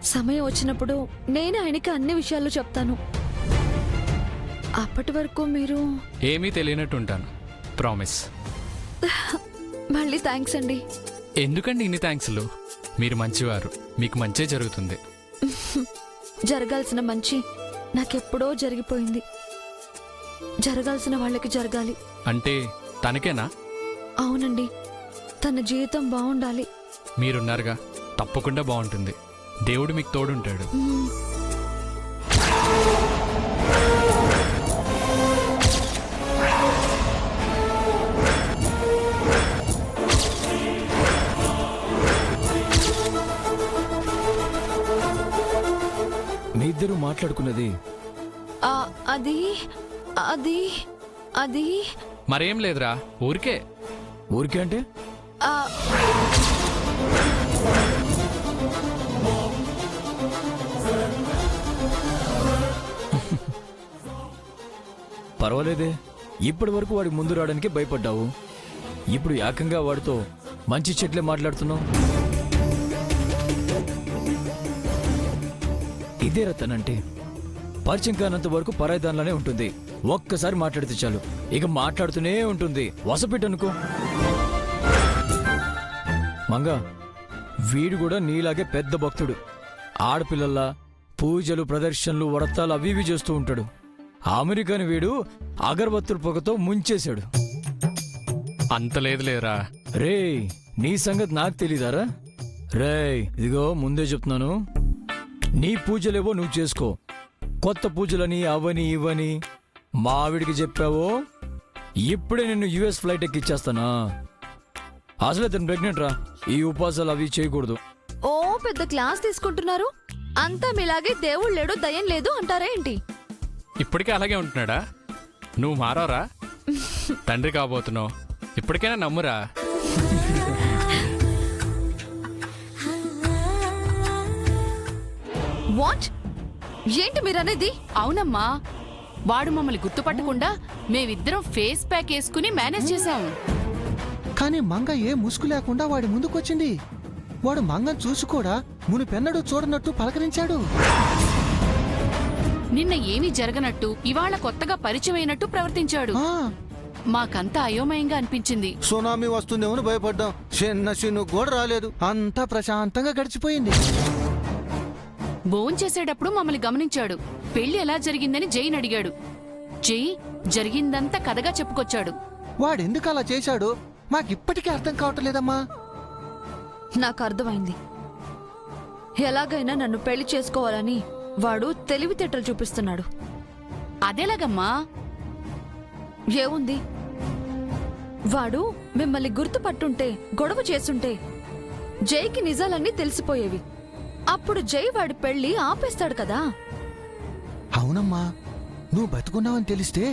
సమయం వచ్చినప్పుడు నేను ఆయనకి అన్ని విషయాలు చెప్తాను. అప్పటి వరకు మీరు ఏమీ తెలియనట్టుంటాను. ప్రామిస్. మళ్ళీ థ్యాంక్స్ అండి. ఎందుకండి ఇన్ని థ్యాంక్స్లు? మీరు మంచివారు, మీకు మంచే జరుగుతుంది. జరగాల్సిన మంచి నాకెప్పుడో జరిగిపోయింది. జరగాల్సిన వాళ్ళకి జరగాలి. అంటే తనకేనా? అవునండి, తన జీవితం బాగుండాలి. మీరున్నారుగా, తప్పకుండా బాగుంటుంది. దేవుడు మీకు తోడుంటాడు. మీ ఇద్దరు మాట్లాడుకున్నది అది అది అది మరేం లేదురా, ఊరికే. ఊరికే అంటే ఆ, పర్వాలేదే. ఇప్పటి వరకు వాడి ముందు రావడానికి భయపడ్డావు. ఇప్పుడు ఏకంగా వాడితో మంచి చెట్లే మాట్లాడుతున్నావు. ఇదే రతనంటే పరిచయం కానంత వరకు పరాయిదానిలానే ఉంటుంది. ఒక్కసారి మాట్లాడితే చాలు, ఇక మాట్లాడుతూనే ఉంటుంది. వసపెట్టనుకో మంగ, వీడు కూడా నీలాగే పెద్ద భక్తుడు. ఆడపిల్లల్లా పూజలు, ప్రదర్శనలు, వ్రతాలు అవి ఇవి చేస్తూ ఉంటాడు. అమెరికాని వీడు అగరబత్తుల పొగతో ముంచేశాడు. అంత లేదులేరా. రేయ్, నీ సంగతి నాకు తెలీదారా? రేయ్, ఇదిగో ముందే చెప్తున్నాను, నీ పూజలేవో నువ్వు చేసుకో. కొత్త పూజలని అవని ఇవని మా ఆవిడికి చెప్పావో ఇప్పుడే నిన్ను యుఎస్ ఫ్లైట్ ఎక్కిచ్చేస్తానా. అసలే తను ప్రెగ్నెంట్ రా. ఈ ఉపాసాలు అవి చేయకూడదు. ఓ పెద్ద క్లాస్ తీసుకుంటున్నారు. అంతా మీలాగే దేవుడు లేడు, దయ్యం లేదు అంటారా ఏంటి? ఇప్పటికే అలాగే ఉంటున్నాడా? నువ్వు మారారా? తండ్రి కాబోతున్నావు, ఇప్పటికైనా నమ్మురా. వాట్? ఏంటి మీరనేది? అవునమ్మా, వాడు మమ్మల్ని గుర్తుపట్టకుండా మేమిద్దరం ఫేస్ ప్యాక్ వేసుకుని మేనేజ్ చేశాము. కానీ మంగ ఏ ముసుగు లేకుండా వాడి ముందుకొచ్చింది. వాడు మంగను చూసి కూడా మునిపెన్నడూ చూడనట్టు పలకరించాడు. నిన్న ఏమీ జరగనట్టు ఇవాళ కొత్తగా పరిచయమైనట్టు ప్రవర్తించాడు. ఆ, మాకంతా అయోమయంగా అనిపించింది. సునామీ వస్తుందేమో భయపడ్డాం. చిన్న కూడా రాలేదు. అంతా ప్రశాంతంగా గడిచిపోయింది. భోంచేసేటప్పుడు మమ్మల్ని గమనించాడు. పెళ్లి ఎలా జరిగిందని జైని అడిగాడు. జై జరిగిందంతా కథగా చెప్పుకొచ్చాడు. వాడెందుకు అలా చేశాడు మాకిప్పటికీ అర్థం కావట్లేదమ్మా. నాకు అర్థమైంది. ఎలాగైనా నన్ను పెళ్లి చేసుకోవాలని వాడు తెలివితేటలు చూపిస్తున్నాడు. అదేలాగమ్మా? ఏముంది, వాడు మిమ్మల్ని గుర్తుపట్టుంటే, గొడవ చేసుంటే జైకి నిజాలన్నీ తెలిసిపోయేవి. అప్పుడు జై వాడి పెళ్లి ఆపేస్తాడు కదా. అవునమ్మా, నువ్వు బతుకున్నావని తెలిస్తే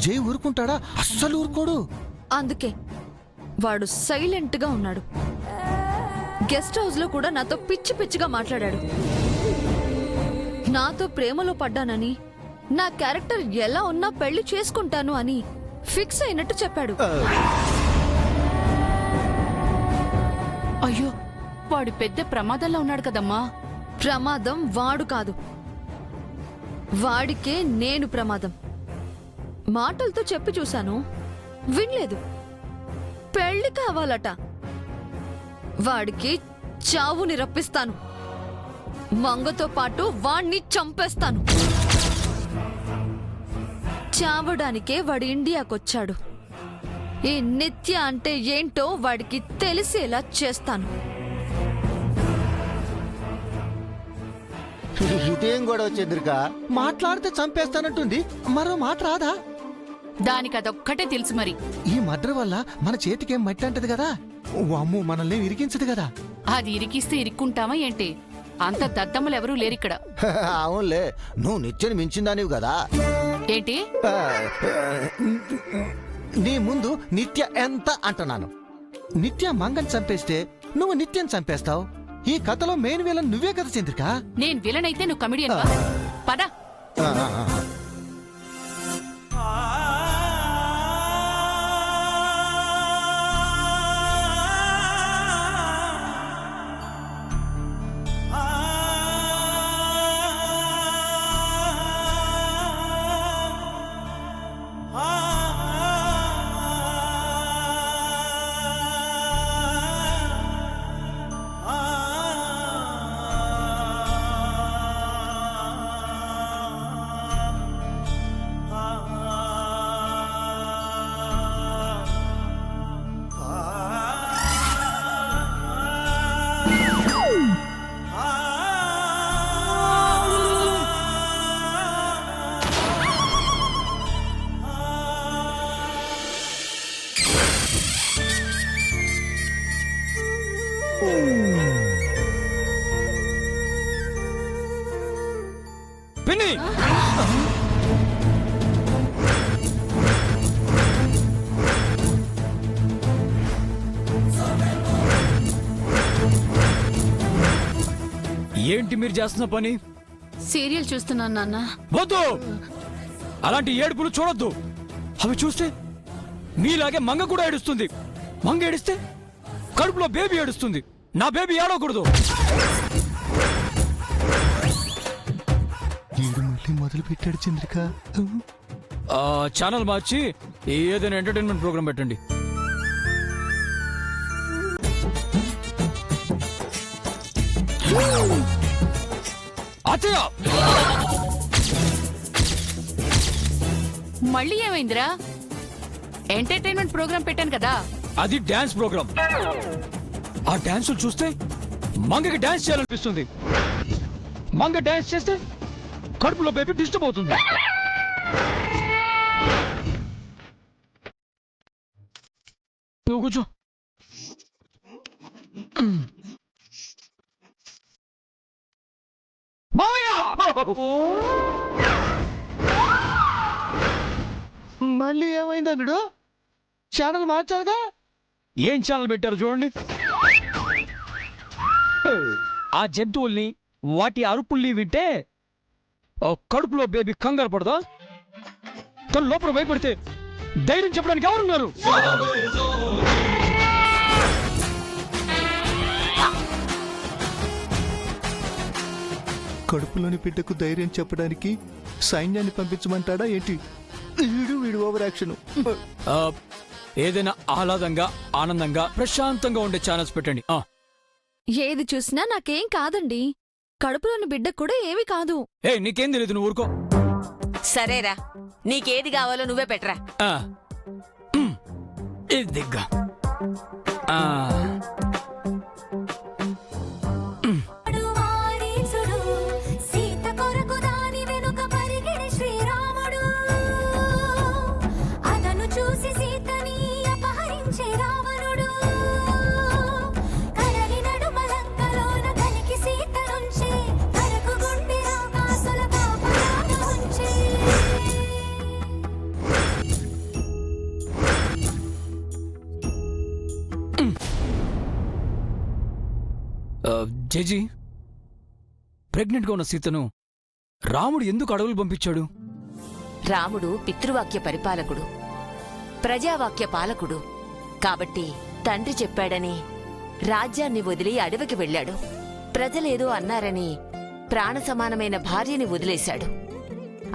జై ఊరుకుంటాడా? అస్సలు ఊరుకోడు. అందుకే వాడు సైలెంట్ గా ఉన్నాడు. గెస్ట్ హౌస్ లో కూడా నాతో పిచ్చి పిచ్చిగా మాట్లాడాడు. నాతో ప్రేమలో పడ్డానని, నా క్యారెక్టర్ ఎలా ఉన్నా పెళ్లి చేసుకుంటాను అని ఫిక్స్ అయినట్టు చెప్పాడు. అయ్యో, వాడు పెద్ద ప్రమాదంలో ఉన్నాడు కదమ్మా. ప్రమాదం వాడు కాదు, వాడికే నేను ప్రమాదం. మాటలతో చెప్పి చూశాను, వినలేదు. పెళ్లి కావాలట. వాడికి చావుని రప్పిస్తాను. మంగతో పాటు వాణ్ణి చంపేస్తాను. చావడానికే వాడు ఇండియాకొచ్చాడు. ఈ నిత్య అంటే ఏంటో వాడికి తెలిసేలా చేస్తాను. ఇదేం గొడవ చంద్రిక? మాట్లాడితే చంపేస్తానంటుంది. మరో మాట రాదా? దానికి అదొక్కటే తెలుసు మరి. ఈ మర్డర్ వల్ల మన చేతికేం మట్టి అంటది కదా. అమ్ము, మనల్ని ఇరికించదు కదా. అది ఇరికిస్తే ఇరుక్కుంటామా ఏంటి? అంత దద్దమ్మలెవరూ లేరిక్కడ. అవునులే, నువ్వు నిత్యని మించిందానివి కదా. ఏంటి? నీ ముందు నిత్య ఎంత అంటున్నాను. నిత్య మంగని చంపేస్తే నువ్వు నిత్యం చంపేస్తావు. ఈ కథలో మెయిన్ విలన్ నువ్వే కదా చంద్రిక. నేను విలన్ అయితే నువ్వు కమిడియన్ పద. పిన్ని ఏంటి మీరు చేస్తున్న పని? సీరియల్ చూస్తున్నాను నాన్న. వద్దు, అలాంటి ఏడుపులు చూడొద్దు. అవి చూస్తే మీలాగే మంగ కూడా ఏడుస్తుంది. మంగ ఏడిస్తే కడుపులో బేబీ ఏడుస్తుంది. నా బేబీ ఏడవకూడదు. ఈడు మళ్ళీ మొదలు పెట్టాడు చంద్రిక. ఛానల్ మార్చి ఏదైనా ఎంటర్టైన్మెంట్ ప్రోగ్రామ్ పెట్టండి. అత్తయ్య, మళ్ళీ ఏమైందిరా? ఎంటర్టైన్మెంట్ ప్రోగ్రామ్ పెట్టాను కదా. అది డాన్స్ ప్రోగ్రామ్. ఆ డాన్సులు చూస్తే మంగకి డాన్స్ చేయాలనిపిస్తుంది. మంగ డాన్స్ చేస్తే కడుపులో బేబీ డిస్టర్బ్ అవుతుంది. నువ్వు కూర్చో. మళ్ళీ ఏమైంది అల్లుడు? ఛానల్ మార్చావుగా? ఏం ఛానల్ పెట్టారు చూడండి. ఆ జంతువుల్ని వాటి అరుపుల్ని వింటే ఆ కడుపులో బేబీ కంగారు పడదా? తను లోపల భయపడితే ధైర్యం చెప్పడానికి ఎవరున్నారు? కడుపులోని బిడ్డకు ధైర్యం చెప్పడానికి సైన్యాన్ని పంపించమంటాడా ఏంటి? వీడు ఓవర్ యాక్షన్. ఏదైనా ఆహ్లాదంగా, ఆనందంగా, ప్రశాంతంగా ఉండే ఛానల్స్ పెట్టండి. ఏది చూసినా నాకేం కాదండి. కడుపులోని బిడ్డ కూడా ఏమీ కాదు. నీకేం తెలియదు, నువ్వు ఊరుకో. సరేరా, నీకేది కావాలో నువ్వే పెట్టరా. ఇది దిగ్గా. జేజీ, ప్రెగ్నెంట్ గా ఉన్న సీతను రాముడు ఎందుకు అడవులు పంపించాడు? రాముడు పితృవాక్య పరిపాలకుడు, ప్రజావాక్య పాలకుడు. కాబట్టి తండ్రి చెప్పాడని రాజ్యాన్ని వదిలి అడవికి వెళ్ళాడు. ప్రజలేదో అన్నారని ప్రాణ సమానమైన భార్యని వదిలేశాడు.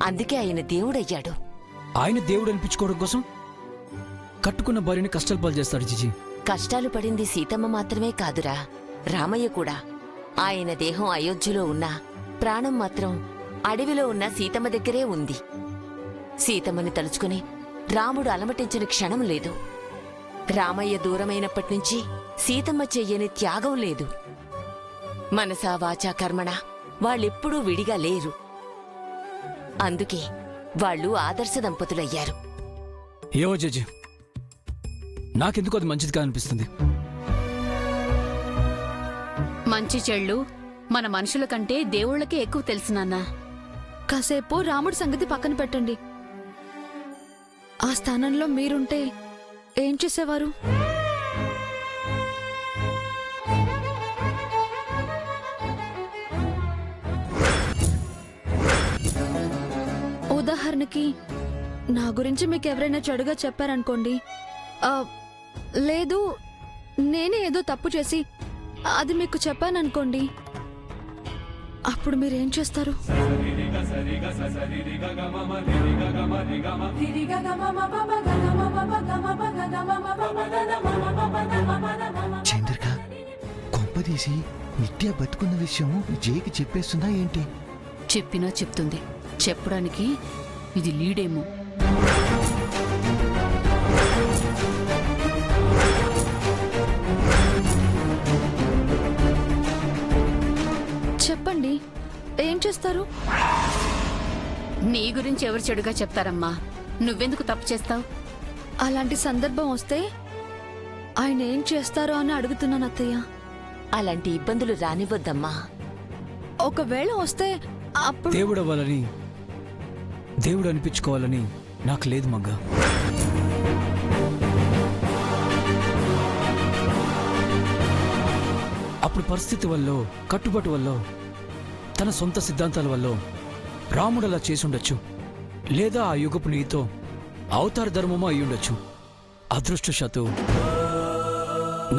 అందుకే ఆయన దేవుడయ్యాడు. ఆయన దేవుడు అనిపించుకోవడం కోసం కట్టుకున్న భార్యని కష్టాలు పాలు చేస్తాడు జీజీ. కష్టాలు పడింది సీతమ్మ మాత్రమే కాదురా, రామయ్య కూడా. ఆయన దేహం అయోధ్యలో ఉన్నా ప్రాణం మాత్రం అడవిలో ఉన్న సీతమ్మ దగ్గరే ఉంది. సీతమ్మని తలుచుకుని రాముడు అలమటించిన క్షణం లేదు. రామయ్య దూరమైనప్పటినుంచి సీతమ్మ చెయ్యని త్యాగం లేదు. మనసా వాచా కర్మణ వాళ్ళెప్పుడూ విడిగా లేరు. అందుకే వాళ్ళు ఆదర్శ దంపతులయ్యారు. ఏవో జేజీ, నాకెందుకు అది మంచిది కాదనిపిస్తుంది. మంచి చెళ్ళు మన మనుషుల కంటే దేవుళ్ళకే ఎక్కువ తెలుసు నాన్న. కాసేపు రాముడి సంగతి పక్కన పెట్టండి. ఆ స్థానంలో మీరుంటే ఏం చేసేవారు? ఉదాహరణకి నా గురించి మీకు ఎవరైనా చెడుగా చెప్పారనుకోండి, లేదు నేనే ఏదో తప్పు చేసి అది మీకు చెప్పాననుకోండి, అప్పుడు మీరేం చేస్తారు? చంద్రిక, కొంపదీసి నిత్య బతుకున్న విషయం జైకి చెప్పేస్తుందా ఏంటి? చెప్పినా చెప్తుంది. చెప్పడానికి ఇది లీడేమో. చెప్పండి, ఏం చేస్తారు? నీ గురించి ఎవరు చెడుగా చెప్తారమ్మా? నువ్వెందుకు తప్పు చేస్తావు? అలాంటి సందర్భం వస్తే ఆయన ఏం చేస్తారో అని అడుగుతున్నాను అత్తయ్య. అలాంటి ఇబ్బందులు రానివ్వద్దమ్మా. ఒకవేళ వస్తే అప్పుడు దేవుడు అవ్వాలని, దేవుడు అనిపించుకోవాలని నాకు లేదు మంగ. అప్పుడు పరిస్థితి వల్ల, కట్టుబాటు వల్ల, తన సొంత సిద్ధాంతాల వల్ల రాముడు అలా చేసుండొచ్చు, లేదా ఆ యుగపు నీతో అవతార ధర్మమో అయ్యుండొచ్చు. అదృష్టశాత్తు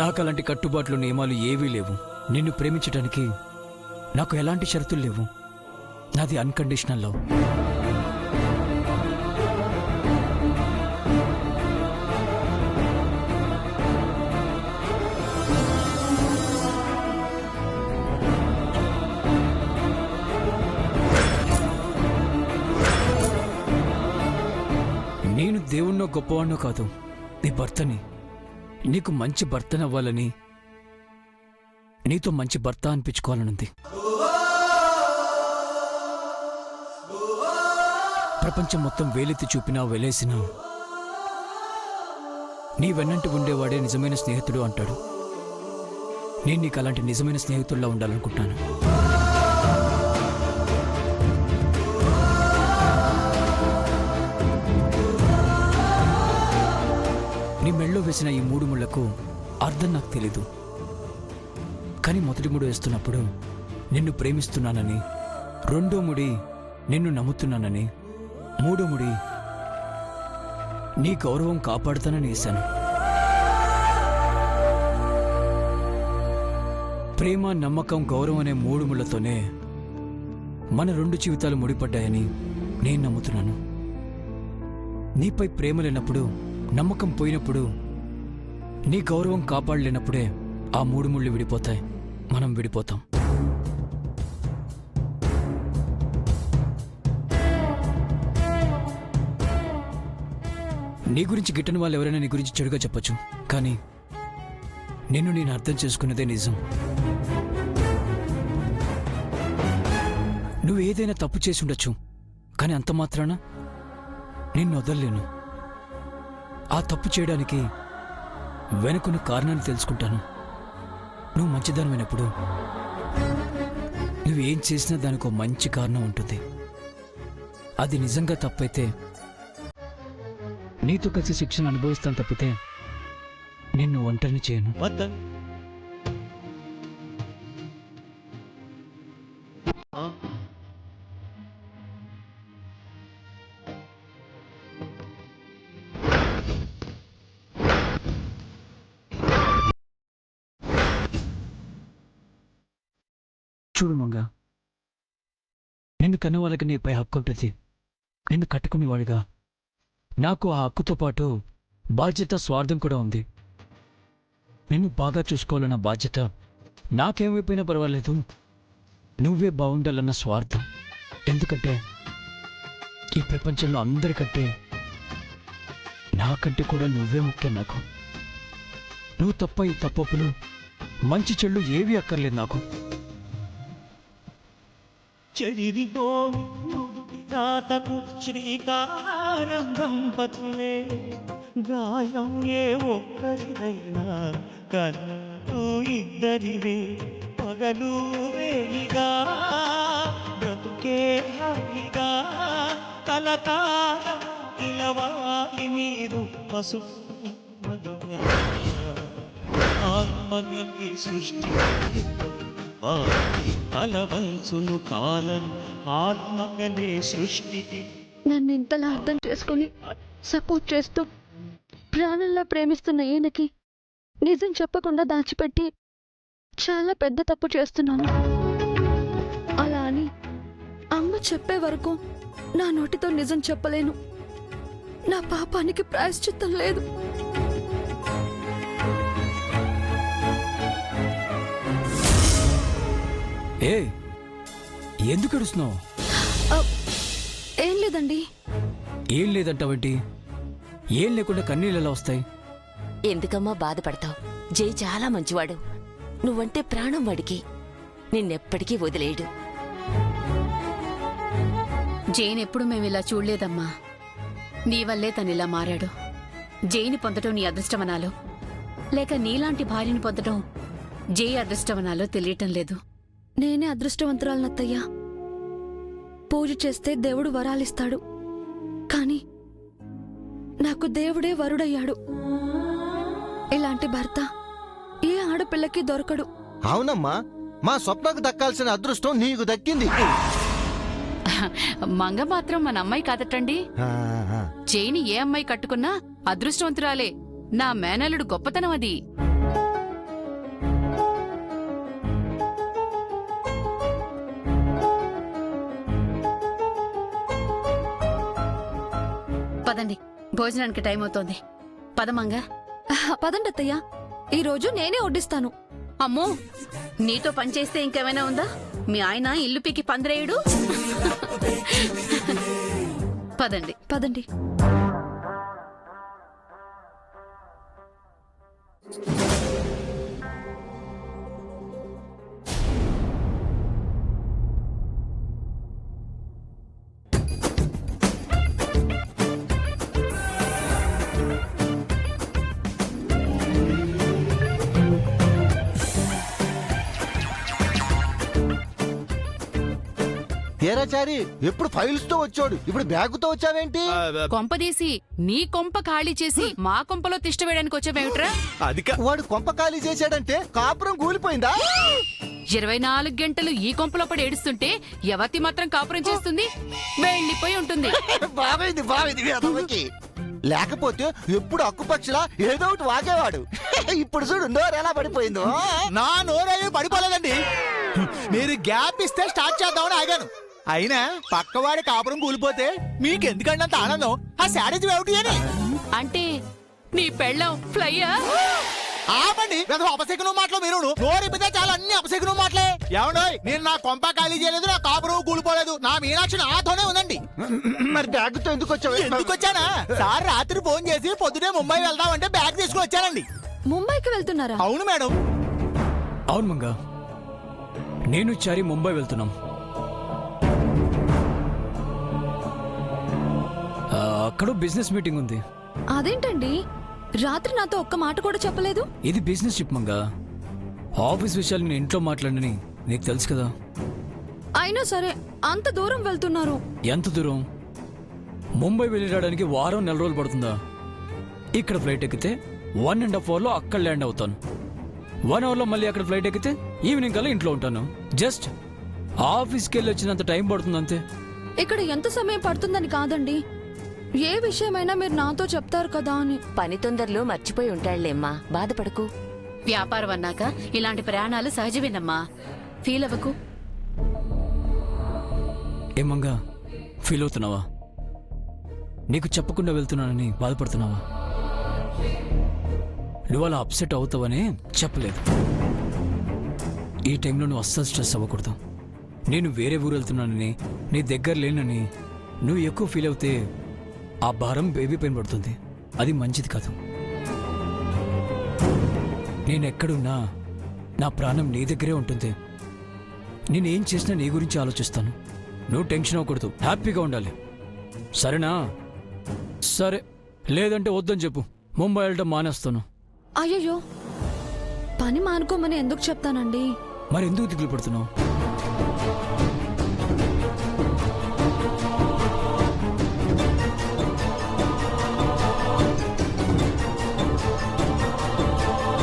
నాకు అలాంటి కట్టుబాట్లు, నియమాలు ఏవీ లేవు. నిన్ను ప్రేమించడానికి నాకు ఎలాంటి షరతులు లేవు. నాది అన్కండిషనల్ లవ్. నేను దేవుణ్ణో గొప్పవాణ్ణో కాదు, నీ భర్తని. నీకు మంచి భర్తనవ్వాలని, నీతో మంచి భర్త అనిపించుకోవాలనుంది. ప్రపంచం మొత్తం వేలెత్తి చూపినా వెలేసినా నీ వెన్నంటి ఉండేవాడే నిజమైన స్నేహితుడు అంటాడు. నేను నీకు అలాంటి నిజమైన స్నేహితుల్లా ఉండాలనుకుంటున్నాను. నీ మెళ్ళో వేసిన ఈ 3 ముళ్లకు అర్థం నాకు తెలీదు. కానీ మొదటి ముడి వేస్తున్నప్పుడు నిన్ను ప్రేమిస్తున్నానని, రెండో ముడి నిన్ను నమ్ముతున్నానని, మూడో ముడి నీ గౌరవం కాపాడుతానని వేశాను. ప్రేమ, నమ్మకం, గౌరవం అనే 3 ముళ్లతోనే మన 2 జీవితాలు ముడిపడ్డాయని నేను నమ్ముతున్నాను. నీపై ప్రేమ లేనప్పుడు, నమ్మకం పోయినప్పుడు, నీ గౌరవం కాపాడలేనప్పుడే ఆ 3 ముళ్ళు విడిపోతాయి. మనం విడిపోతాం. నీ గురించి గిట్టని వాళ్ళు ఎవరైనా నీ గురించి చెడుగా చెప్పొచ్చు, కానీ నిన్ను నేను అర్థం చేసుకున్నదే నిజం. నువ్వు ఏదైనా తప్పు చేసి ఉండొచ్చు, కానీ అంత మాత్రాన నిన్ను వదలలేను. ఆ తప్పు చేయడానికి వెనుకున్న కారణాన్ని తెలుసుకుంటాను. నువ్వు మంచిదానిమైనప్పుడు నువ్వేం చేసినా దానికి ఒక మంచి కారణం ఉంటుంది. అది నిజంగా తప్పైతే నీతో కలిసి శిక్షణ అనుభవిస్తాను తప్పితే నిన్ను ఒంటరిని చేయను. చూడు మంగ, నిన్ను కన్న వాళ్ళకి నీపై హక్కు ఉంటుంది. నిన్ను కట్టుకునేవాడిగా నాకు ఆ హక్కుతో పాటు బాధ్యత, స్వార్థం కూడా ఉంది. నిన్ను బాగా చూసుకోవాలన్న బాధ్యత, నాకేమైపోయినా పర్వాలేదు, నువ్వే బాగుండాలన్న స్వార్థం. ఎందుకంటే ఈ ప్రపంచంలో అందరికంటే, నాకంటే కూడా నువ్వే ముఖ్యం నాకు. నువ్వు తప్ప ఈ తప్పులు, మంచి చెళ్ళు ఏవి అక్కర్లేదు నాకు. చరిరిగోతకు శ్రీకారం దంపతులే, గాయం ఏ ఒక్కరిదైనా కన్ను ఇద్దరివే, పగలు వేయిగా బ్రతుకే హాయిగా, కలకాలం ఇలవాలి మీరు పసుపు ఆత్మగతి సృష్టి అలవంచును కాలం ఆత్మగనే సృష్టికి. నన్ను ఇంతలా అర్థం చేసుకుని సపోర్ట్ చేస్తూ ప్రాణంలా ప్రేమిస్తున్న ఈయనకి నిజం చెప్పకుండా దాచిపెట్టి చాలా పెద్ద తప్పు చేస్తున్నాను. అలా అని అమ్మ చెప్పే వరకు నా నోటితో నిజం చెప్పలేను. నా పాపానికి ప్రాయశ్చిత్తం లేదు. ఏ ఎందుకు ఏడుస్తున్నావు? ఏం లేదండి. ఏం లేదంటావేంటి? ఏం లేకుండా కన్నీళ్ళు ఎలా వస్తాయి? ఎందుకమ్మా బాధపడతావు? జై చాలా మంచివాడు. నువ్వంటే ప్రాణం వాడికి. నిన్నెప్పటికీ వదిలేయడు. జైన్ ఎప్పుడు మేమిలా చూడలేదమ్మా. నీ వల్లే తనిలా మారాడు. జైని పొందటం నీ అదృష్టమనాలో, లేక నీలాంటి భార్యని పొందటం జై అదృష్టమనాలో తెలియటం లేదు. నేనే అదృష్టవంతురాలనత్తయ్యా. పూజ చేస్తే దేవుడు వరాలిస్తాడు, కానీ నాకు దేవుడే వరుడయ్యాడు. ఇలాంటి భర్త ఏ ఆడపిల్లకి దొరకడు. అవునమ్మా, మా స్వప్నకు దక్కాల్సిన అదృష్టం నీకు దక్కింది. మంగ మాత్రం మన అమ్మాయి కాదటండి. ఆ, ఆ. జైని ఏ అమ్మాయి కట్టుకున్నా అదృష్టవంతురాలే. నా మేనల్లుడు గొప్పతనం అది. పదండి, భోజనానికి టైం అవుతోంది. పదమంగ. పదండి అత్తయ్య, ఈరోజు నేనే వడ్డిస్తాను. అమ్మో, నీతో పనిచేస్తే ఇంకేమైనా ఉందా? మీ ఆయన ఇల్లు పీకి పందిరేయుడు. పదండి. పదండి. ఏరాచారి, ఎప్పుడు ఫైల్స్ తో వచ్చాడు, ఇప్పుడు బ్యాగుతో వచ్చావేంటి? కొంపదీసి నీ కొంప ఖాళీ చేసి మా కొంపలో తిష్ట వేయడానికి వచ్చావేమిట్రా? వాడు కొంప ఖాళీ చేశాడంటే కాపురం కూలిపోయిందా? 24 గంటలు ఈ కొంపలో పడి ఏడుస్తుంటే యవతి మాత్రం కాపురం చేస్తుంది, వెళ్ళిపోయి ఉంటుంది. బాగైంది బాగైంది వేదవకి. లేకపోతే ఎప్పుడు అక్కుపక్షలా ఏదో ఒకటి వాగేవాడు. ఇప్పుడు చూడు నోరు ఎలా పడిపోయిందో. నా నోరేమీ పడిపోలేదండి. మీరు గ్యాప్ ఇస్తే స్టార్ట్ చేద్దామని ఆగాను. అయినా పక్కవాడి కాపురం కూలిపోతే మీకెందుకండి అంత ఆనందం? ఆ శారీజ్ ఏమిటి అని. అంటే నీ పెళ్ళం ఫ్లైయా? ఆపండి, అపశకునం మాటలు మీరు. నోరిపితే చాలా అన్ని అపశకునం మాటలే. ఏమండోయ్, నేను నా కొంప ఖాళీ చేయలేదు, నా కాపురం కూలిపోలేదు. నా మీనాక్షి నాతోనే ఉందండి. మరి బ్యాగుతో ఎందుకు వచ్చావు? ఎందుకు వచ్చానా? సార్ రాత్రి ఫోన్ చేసి పొద్దునే ముంబై వెళ్దామంటే బ్యాగ్ తీసుకుని వచ్చానండి. ముంబైకి వెళ్తున్నారా? అవును మేడం. అవును మంగ, నేను చారి ముంబై వెళ్తున్నాం. అక్కడ బిజినెస్ మీటింగ్ ఉంది. అదేంటండి, రాత్రి నాతో ఒక్క మాట కూడా చెప్పలేదు. ఇది బిజినెస్ ట్రిప్ మంగ. ఆఫీస్ విషయాలు నేను ఇంట్లో మాట్లాడని నీకు తెలుసు కదా. అయినా సరే అంత దూరం వెళ్తున్నారు. ఎంత దూరం? ముంబై వెళ్ళి రావడానికి వారం నెల రోజులు పడుతుందా? ఇక్కడ ఫ్లైట్ ఎక్కితే 1.5 అవర్లో అక్కడ ల్యాండ్ అవుతాను. 1 అవర్లో మళ్ళీ అక్కడ ఫ్లైట్ ఎక్కితే ఈవినింగ్ కల్లా ఇంట్లో ఉంటాను. జస్ట్ ఆఫీస్కి వెళ్ళి వచ్చినంత టైం పడుతుంది అంతే. ఇక్కడ ఎంత సమయం పడుతుందని కాదండి, ఏ విషయమైనా మీరు నాతో చెప్తారు కదా అని. పని తొందరలో మర్చిపోయి ఉంటాడులేమ్మా, బాధపడకు. వ్యాపారం అన్నాక ఇలాంటి ప్రయాణాలు సహజమేనమ్మా, ఫీల్ అవ్వకు. ఏమంగా ఫీల్ అవుతున్నావా? నీకు చెప్పకుండా వెళ్తున్నానని బాధపడుతున్నావా? నువ్వు అలా అప్సెట్ అవుతావని చెప్పలేదు. ఈ టైంలో నువ్వు అస్సలు స్ట్రెస్ అవ్వకూడదు. నేను వేరే ఊరు వెళ్తున్నానని, నీ దగ్గర లేనని నువ్వు ఎక్కువ ఫీల్ అవుతే ఆ భారం బేబీ పైన పడుతుంది. అది మంచిది కాదు. నేనెక్కడున్నా నా ప్రాణం నీ దగ్గరే ఉంటుంది. నేనేం చేసినా నీ గురించి ఆలోచిస్తాను. నువ్వు టెన్షన్ అవ్వకూడదు, హ్యాపీగా ఉండాలి. సరేనా? సరే, లేదంటే వద్దని చెప్పు, ముంబై వెళ్ళడం మానేస్తాను. అయ్యయ్యో, పని మానుకోమని ఎందుకు చెప్తానండి? మరి ఎందుకు దిగులు పడుతున్నావు?